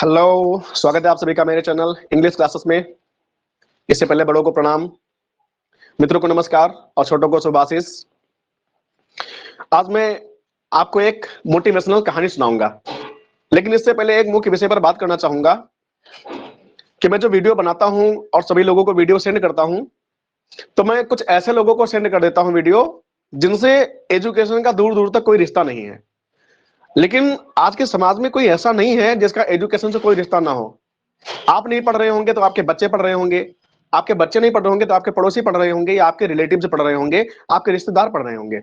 Hello, स्वागत है आप सभी का मेरे चैनल इंग्लिश क्लासेस में। इससे पहले बड़ों को प्रणाम, मित्रों को नमस्कार और छोटों को शुभ आशीष। आज मैं आपको एक मोटिवेशनल कहानी सुनाऊंगा, लेकिन इससे पहले एक मुख्य विषय पर बात करना चाहूंगा कि मैं जो वीडियो बनाता हूं और सभी लोगों को वीडियो सेंड करता हूं, तो मैं कुछ ऐसे लोगों को सेंड कर देता हूं वीडियो जिनसे एजुकेशन का दूर दूर तक कोई रिश्ता नहीं है। लेकिन आज के समाज में कोई ऐसा नहीं है जिसका एजुकेशन से कोई रिश्ता ना हो। आप नहीं पढ़ रहे होंगे तो आपके बच्चे पढ़ रहे होंगे, आपके बच्चे नहीं पढ़ रहे होंगे तो आपके पड़ोसी पढ़ रहे होंगे, या आपके रिलेटिव्स पढ़ रहे होंगे, आपके रिश्तेदार पढ़ रहे होंगे।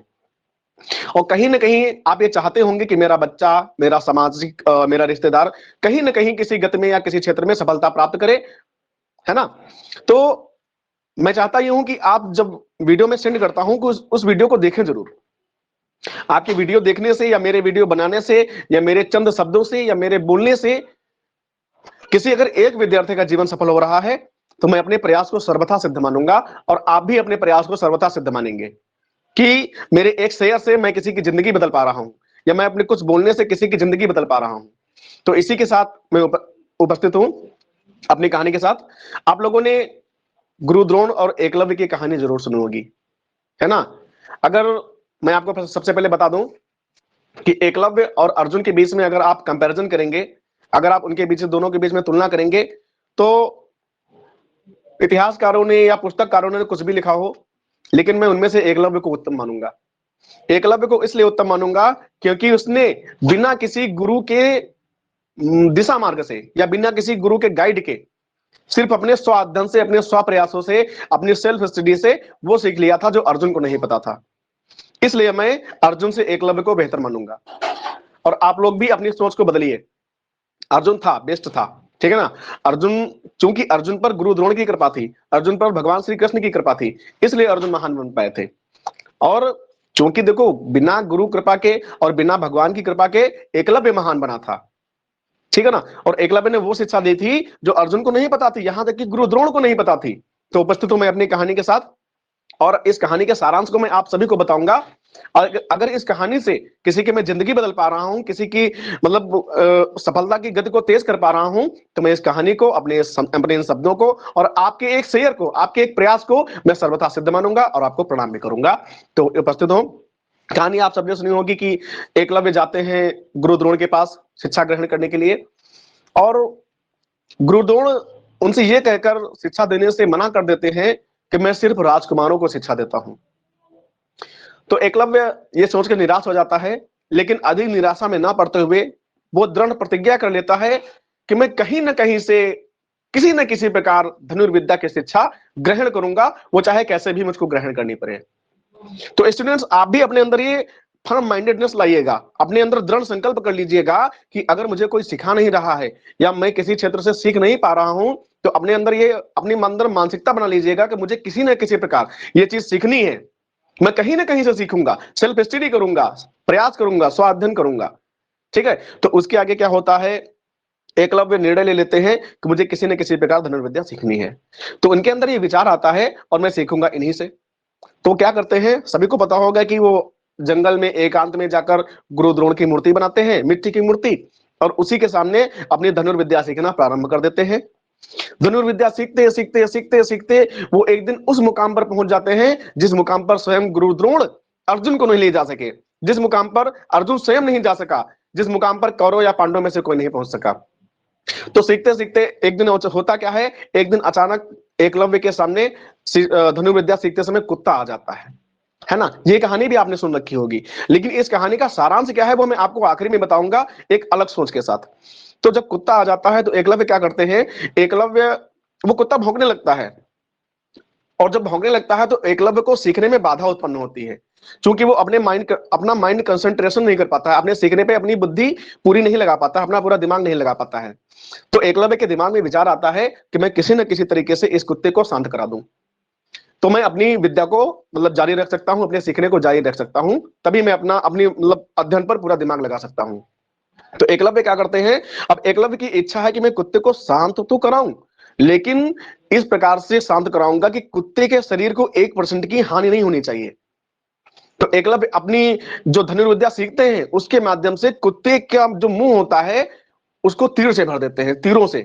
और कहीं ना कहीं आप ये चाहते होंगे कि मेरा बच्चा, मेरा सामाजिक मेरा रिश्तेदार कहीं ना कहीं किसी गति में या किसी क्षेत्र में सफलता प्राप्त करे, है ना। तो मैं चाहता ही हूं कि आप जब वीडियो में सेंड करता हूं कि उस वीडियो को देखें जरूर। आपकी वीडियो देखने से या मेरे वीडियो बनाने से या मेरे चंद शब्दों से या मेरे बोलने से किसी अगर एक विद्यार्थी का जीवन सफल हो रहा है तो मैं अपने प्रयास को सर्वथा सिद्ध मानूंगा, और आप भी अपने प्रयास को सर्वथा सिद्ध मानेंगे कि मेरे एक शेयर से मैं किसी की जिंदगी बदल पा रहा हूं, या मैं अपने कुछ बोलने से किसी की जिंदगी बदल पा रहा हूं। तो इसी के साथ मैं उपस्थित हूं अपनी कहानी के साथ। आप लोगों ने गुरु द्रोण और एकलव्य की कहानी जरूर सुनी होगी, है ना। अगर मैं आपको सबसे पहले बता दूं कि एकलव्य और अर्जुन के बीच में अगर आप कंपैरिजन करेंगे, अगर आप उनके बीच दोनों के बीच में तुलना करेंगे, तो इतिहासकारों ने या पुस्तककारों ने कुछ भी लिखा हो, लेकिन मैं उनमें से एकलव्य को उत्तम मानूंगा। एकलव्य को इसलिए उत्तम मानूंगा क्योंकि उसने बिना किसी गुरु के दिशा मार्ग से या बिना किसी गुरु के गाइड के सिर्फ अपने स्व अध्ययन से, अपने स्व प्रयासों से, अपनी सेल्फ स्टडी से वो सीख लिया था जो अर्जुन को नहीं पता था। इसलिए मैं अर्जुन से एकलव्य को बेहतर मानूंगा। और आप लोग भी अपनी सोच को बदलिए। अर्जुन था, बेस्ट था, ठीक है ना। अर्जुन, चूंकि अर्जुन पर गुरु द्रोण की कृपा थी, अर्जुन पर भगवान श्री कृष्ण की कृपा थी, इसलिए अर्जुन महान बन पाए थे। और चूंकि देखो, बिना गुरु कृपा के और बिना भगवान की कृपा के एकलव्य महान बना था, ठीक है ना। और एकलव्य ने वो शिक्षा दी थी जो अर्जुन को नहीं पता थी, यहां तक कि गुरु द्रोण को नहीं पता थी। तो उपस्थित हूं मैं अपनी कहानी के साथ, और इस कहानी के सारांश को मैं आप सभी को बताऊंगा। अगर इस कहानी से किसी की मैं जिंदगी बदल पा रहा हूं, किसी की मतलब सफलता की गति को तेज कर पा रहा हूं, तो मैं इस कहानी को, अपने इन शब्दों को और आपके एक शेयर को, आपके एक प्रयास को मैं सर्वथा सिद्ध मानूंगा और आपको प्रणाम भी करूंगा। तो उपस्थित हो। कहानी आप सबने सुनी होगी कि एकलव्य जाते हैं गुरु द्रोण के पास शिक्षा ग्रहण करने के लिए, और गुरु द्रोण उनसे यह कहकर शिक्षा देने से मना कर देते हैं कि मैं सिर्फ राजकुमारों को शिक्षा देता हूं। तो एकलव्य ये सोचकर निराश हो जाता है, लेकिन अधिक निराशा में ना पड़ते हुए वो दृढ़ प्रतिज्ञा कर लेता है कि मैं कहीं ना कहीं से किसी न किसी प्रकार धनुर्विद्या की शिक्षा ग्रहण करूंगा, वो चाहे कैसे भी मुझको ग्रहण करनी पड़े। तो स्टूडेंट्स, आप भी अपने अंदर ये फर्म माइंडेडनेस लाइएगा, अपने अंदर दृढ़ संकल्प कर लीजिएगा कि अगर मुझे कोई सिखा नहीं रहा है या मैं किसी क्षेत्र से सीख नहीं पा रहा हूं, तो अपने अंदर ये अपने अंदर मानसिकता बना लीजिएगा कि मुझे किसी न किसी प्रकार ये चीज सीखनी है। मैं कहीं ना कहीं से सीखूंगा, सेल्फ स्टडी करूंगा, प्रयास करूंगा, स्व अध्ययन करूंगा, ठीक है। तो उसके आगे क्या होता है, एकलव्य निर्णय ले लेते हैं कि मुझे किसी न किसी प्रकार धनुर्विद्या सीखनी है। तो उनके अंदर ये विचार आता है और मैं सीखूंगा इन्हीं से। तो क्या करते हैं, सभी को पता होगा कि वो जंगल में एकांत में जाकर गुरु द्रोण की मूर्ति बनाते हैं, मिट्टी की मूर्ति, और उसी के सामने अपनी धनुर्विद्या सीखना प्रारंभ कर देते हैं। धनुर्विद्या सीखते सीखते सीखते सीखते वो एक दिन उस मुकाम पर पहुंच जाते हैं जिस मुकाम पर स्वयं गुरु द्रोण अर्जुन को नहीं ले जा सके, जिस मुकाम पर अर्जुन स्वयं नहीं जा सका, जिस मुकाम पर कौरव या पांडव में से कोई नहीं पहुंच सका। तो सीखते सीखते एक दिन होता क्या है, एक दिन अचानक एकलव्य के सामने धनुर्विद्या सीखते समय कुत्ता आ जाता है ना। ये कहानी भी आपने सुन रखी होगी, लेकिन इस कहानी का सारांश क्या है वो मैं आपको आखिरी में बताऊंगा एक अलग सोच के साथ। तो जब कुत्ता आ जाता है तो एकलव्य क्या करते हैं, एकलव्य, वो कुत्ता भौंकने लगता है, और जब भौंकने लगता है तो एकलव्य को सीखने में बाधा उत्पन्न होती है, क्योंकि वो अपना माइंड कंसंट्रेशन नहीं कर पाता है, अपने सीखने पे अपनी बुद्धि पूरी नहीं लगा पाता, अपना पूरा दिमाग नहीं लगा पाता है। तो एकलव्य के दिमाग में विचार आता है कि मैं किसी न किसी तरीके से इस कुत्ते को शांत करा दूं, तो मैं अपनी विद्या को मतलब जारी रख सकता हूं, अपने सीखने को जारी रख सकता हूं, तभी मैं अपनी मतलब अध्ययन पर पूरा दिमाग लगा सकता हूं। तो एकलव्य क्या करते हैं, अब एकलव्य की इच्छा है कि मैं कुत्ते को शांत तो कराऊं, लेकिन इस प्रकार से शांत कराऊंगा कि कुत्ते के शरीर को 1% की हानि नहीं होनी चाहिए। तो एकलव्य अपनी जो धनुर्विद्या सीखते हैं उसके माध्यम से कुत्ते का जो मुंह होता है उसको तीर से भर देते हैं, तीरों से,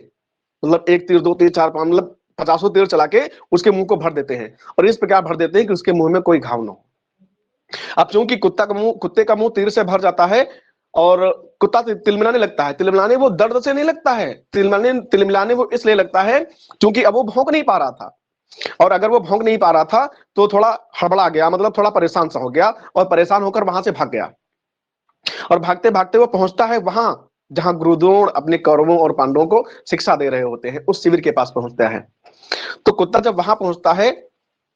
मतलब 1 तीर 2 तीर 4 5 मतलब 50 तीर चला के उसके मुंह को भर देते हैं, और इस प्रकार भर देते हैं कि उसके मुंह में कोई घाव ना हो। अब चूंकि कुत्ते का मुंह तीर से भर जाता है और कुत्ता तिलमिलाने लगता है, तिलमिलाने वो दर्द से नहीं लगता है, तिलमिलाने वो इसलिए लगता है क्योंकि अब वो भौंक नहीं पा रहा था, और अगर वो भौंक नहीं पा रहा था तो थोड़ा हड़बड़ा गया, मतलब थोड़ा परेशान सा हो गया, और परेशान होकर वहां से भाग गया। और भागते भागते वो पहुंचता है वहां जहां गुरुद्रोण अपने कौरवों और पांडवों को शिक्षा दे रहे होते हैं, उस शिविर के पास पहुंचता है। तो कुत्ता जब वहां पहुंचता है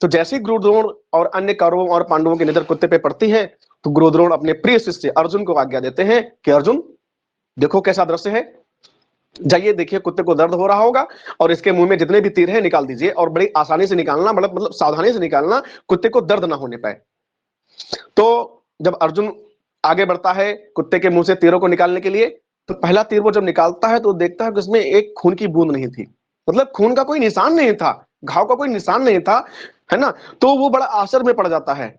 तो जैसे ही गुरुद्रोण और अन्य कौरवों और पांडवों की नजर कुत्ते पे पड़ती है, तो गुरुद्रोण अपने प्रिय शिष्य अर्जुन को आज्ञा देते हैं कि अर्जुन देखो कैसा दृश्य है, जाइए देखिए कुत्ते को दर्द हो रहा होगा, और इसके मुंह में जितने भी तीर है निकाल दीजिए, और बड़ी आसानी से निकालना, मतलब सावधानी से निकालना, कुत्ते को दर्द ना होने पाए। तो जब अर्जुन आगे बढ़ता है कुत्ते के मुंह से तीरों को निकालने के लिए, तो पहला तीर वो जब निकालता है तो देखता है कि उसमें एक खून की बूंद नहीं थी, मतलब खून का कोई निशान नहीं था, घाव का कोई निशान नहीं था, है ना। तो वो बड़ा आश्चर्य में पड़ जाता है,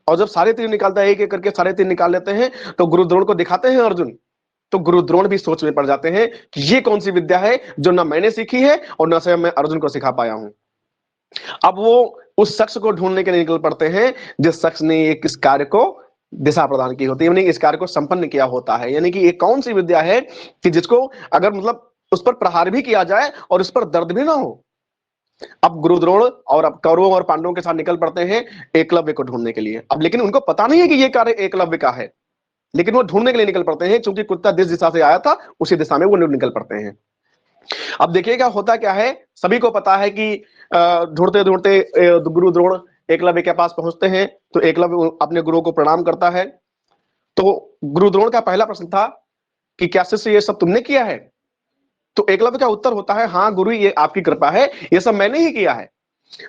और जब सारे तीर निकालता है, एक एक करके सारे तीर निकाल लेते हैं, तो गुरुद्रोण को दिखाते हैं अर्जुन। तो गुरुद्रोण भी सोच में पड़ जाते हैं कि ये कौन सी विद्या है जो ना मैंने सीखी है और ना स्वयं मैं अर्जुन को सिखा पाया हूं। अब वो उस शख्स को ढूंढने के लिए निकल पड़ते हैं जिस शख्स ने एक इस कार्य को दिशा प्रदान की होती है, यानी इस कार्य को संपन्न किया होता है, यानी कि एक कौन सी विद्या है कि जिसको अगर मतलब उस पर प्रहार भी किया जाए और उस पर दर्द भी ना हो। अब गुरुद्रोण और अब कौरवों और पांडवों के साथ निकल पड़ते हैं एकलव्य को ढूंढने के लिए। अब लेकिन उनको पता नहीं है कि ये कार्य एकलव्य का है, लेकिन वो ढूंढने के लिए निकल पड़ते हैं, क्योंकि कुत्ता जिस दिशा से आया था उसी दिशा में वो निकल पड़ते हैं। अब देखिएगा होता क्या है, सभी को पता है कि ढूंढते ढूंढते गुरुद्रोण एकलव्य के पास पहुंचते हैं, तो एकलव्य अपने गुरु को प्रणाम करता है। तो गुरुद्रोण का पहला प्रश्न था कि क्या शिष्य ये सब तुमने किया है? तो एकलव्य का उत्तर होता है, हाँ गुरु ये आपकी कृपा है, ये सब मैंने ही किया है।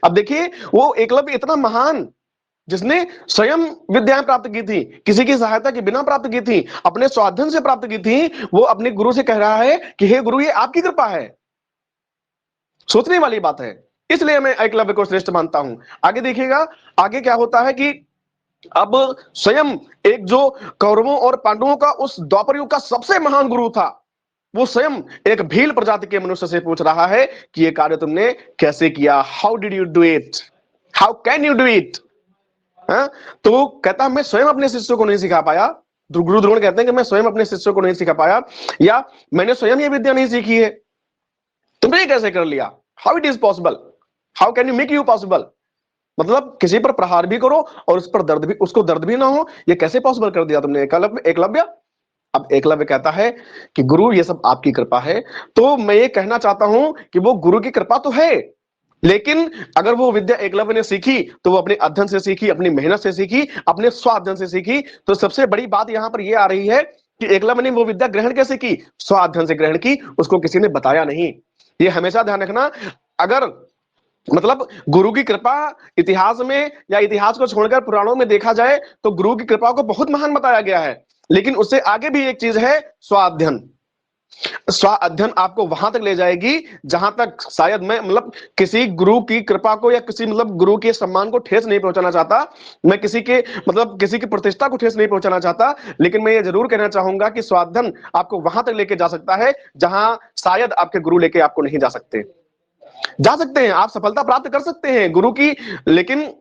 अब देखिए वो एकलव्य इतना महान, जिसने स्वयं विद्याएं प्राप्त की थी, किसी की सहायता के बिना प्राप्त की थी, अपने स्वाध्ययन से प्राप्त की थी, वो अपने गुरु से कह रहा है कि हे गुरु ये आपकी कृपा है। सोचने वाली बात है, इसलिए मैं एकलव्य को श्रेष्ठ मानता हूं। आगे देखिएगा, आगे क्या होता है कि अब स्वयं एक जो कौरवों और पांडवों का उस द्वापर युग का सबसे महान गुरु था, वो स्वयं एक भील प्रजाति के मनुष्य से पूछ रहा है कि ये कार्य तुमने कैसे किया, how did you do it, how can you do it. तो कहता मैं स्वयं अपने शिष्यों को नहीं सिखा पाया। गुरुद्रोण कहते हैं कि मैं स्वयं अपने शिष्यों को नहीं सिखा पाया, या मैंने स्वयं ये विद्या नहीं सीखी है, तुमने कैसे कर लिया, how it is possible, how can you make you possible. मतलब किसी पर प्रहार भी करो और उस पर दर्द भी, उसको दर्द भी ना हो, ये कैसे पॉसिबल कर दिया तुमने एकलव्य। अब एकलव्य कहता है कि गुरु ये सब आपकी कृपा है। तो मैं ये कहना चाहता हूं कि वो गुरु की कृपा तो है, लेकिन अगर वो विद्या एकलव्य ने सीखी तो वो अपने अध्ययन से सीखी, अपनी मेहनत से सीखी, अपने स्वाध्ययन से सीखी। तो सबसे बड़ी बात यहां पर ये आ रही है कि एकलव्य ने वो विद्या ग्रहण कैसे की, स्वाध्ययन से ग्रहण की, उसको किसी ने बताया नहीं। ये हमेशा ध्यान रखना, अगर मतलब गुरु की कृपा इतिहास में या इतिहास को छोड़कर पुराणों में देखा जाए तो गुरु की कृपा को बहुत महान बताया गया है, लेकिन उससे आगे भी एक चीज है, स्वाध्ययन। स्वाध्ययन आपको वहां तक ले जाएगी जहां तक शायद मैं मतलब किसी गुरु की कृपा को या किसी मतलब गुरु के सम्मान को ठेस नहीं पहुंचाना चाहता, मैं किसी के मतलब किसी की प्रतिष्ठा को ठेस नहीं पहुंचाना चाहता, लेकिन मैं ये जरूर कहना चाहूंगा कि स्वाध्ययन आपको वहां तक लेके जा सकता है जहां शायद आपके गुरु लेके आपको नहीं जा सकते। जा सकते हैं, आप सफलता प्राप्त कर सकते हैं गुरु की, लेकिन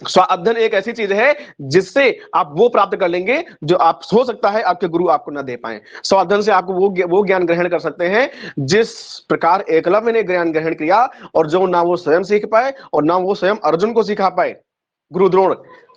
स्वाध्ययन एक ऐसी चीज है जिससे आप वो प्राप्त कर लेंगे जो आप हो सकता है आपके गुरु आपको ना दे पाए। स्वाध्ययन से आपको वो ज्ञान ग्रहण कर सकते हैं जिस प्रकार एकलव्य ने ज्ञान ग्रहण किया, और जो ना वो स्वयं सीख पाए और ना वो स्वयं अर्जुन को सिखा पाए, गुरुद्रोण।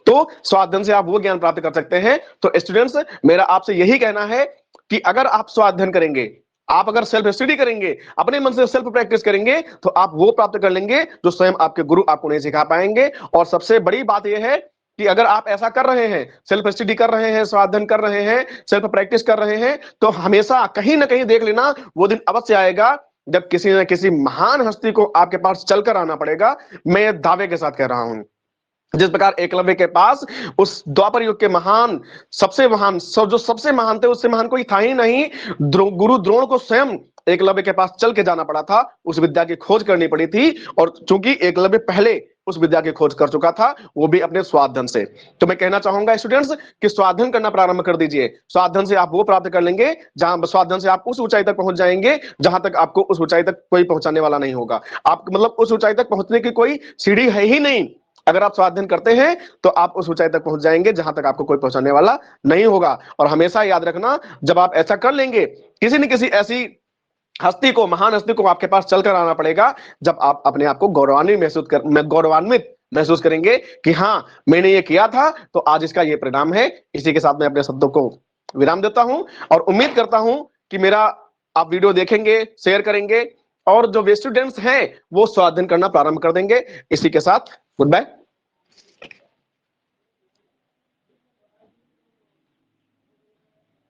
तो स्वाध्ययन से आप वो ज्ञान प्राप्त कर सकते हैं। तो स्टूडेंट्स, मेरा आपसे यही कहना है कि अगर आप स्वाध्ययन करेंगे, आप अगर सेल्फ स्टडी करेंगे, अपने मन से सेल्फ प्रैक्टिस करेंगे, तो आप वो प्राप्त कर लेंगे जो स्वयं आपके गुरु आपको नहीं सिखा पाएंगे। और सबसे बड़ी बात यह है कि अगर आप ऐसा कर रहे हैं, सेल्फ स्टडी कर रहे हैं, स्वाध्ययन कर रहे हैं, सेल्फ प्रैक्टिस कर रहे हैं, तो हमेशा कहीं ना कहीं देख लेना वो दिन अवश्य आएगा जब किसी न किसी महान हस्ती को आपके पास चलकर आना पड़ेगा। मैं दावे के साथ कह रहा हूं, जिस प्रकार एकलव्य के पास उस द्वापर युग के महान, सबसे महान, जो सबसे महान थे, उससे महान कोई था ही नहीं। गुरु द्रोण को स्वयं एकलव्य के पास चल के जाना पड़ा था, उस विद्या की खोज करनी पड़ी थी। और चूंकि एकलव्य पहले उस विद्या की खोज कर चुका था, वो भी अपने स्वाधन से। तो मैं कहना चाहूंगा स्टूडेंट्स कि स्वाधन करना प्रारंभ कर दीजिए। स्वाधन से आप वो प्राप्त कर लेंगे, जहां स्वाधन से आप उस ऊंचाई तक पहुंच जाएंगे जहां तक आपको उस ऊंचाई तक कोई पहुंचाने वाला नहीं होगा। आप मतलब उस ऊंचाई तक पहुंचने की कोई सीढ़ी है ही नहीं। अगर आप स्वाधीन करते हैं तो आप उस ऊंचाई तक पहुंच जाएंगे जहां तक आपको कोई पहुंचाने वाला नहीं होगा। और हमेशा याद रखना, जब आप ऐसा कर लेंगे, किसी न किसी ऐसी हस्ती को, महान हस्ती को आपके पास चलकर आना पड़ेगा, जब आप अपने आप को गौरवान्वित महसूस करेंगे कि हाँ, मैंने ये किया था तो आज इसका ये परिणाम है। इसी के साथ मैं अपने शब्दों को विराम देता हूं और उम्मीद करता हूं कि मेरा आप वीडियो देखेंगे, शेयर करेंगे और जो स्टूडेंट्स हैं वो स्वाधीन करना प्रारंभ कर देंगे। इसी के साथ गुड बाय।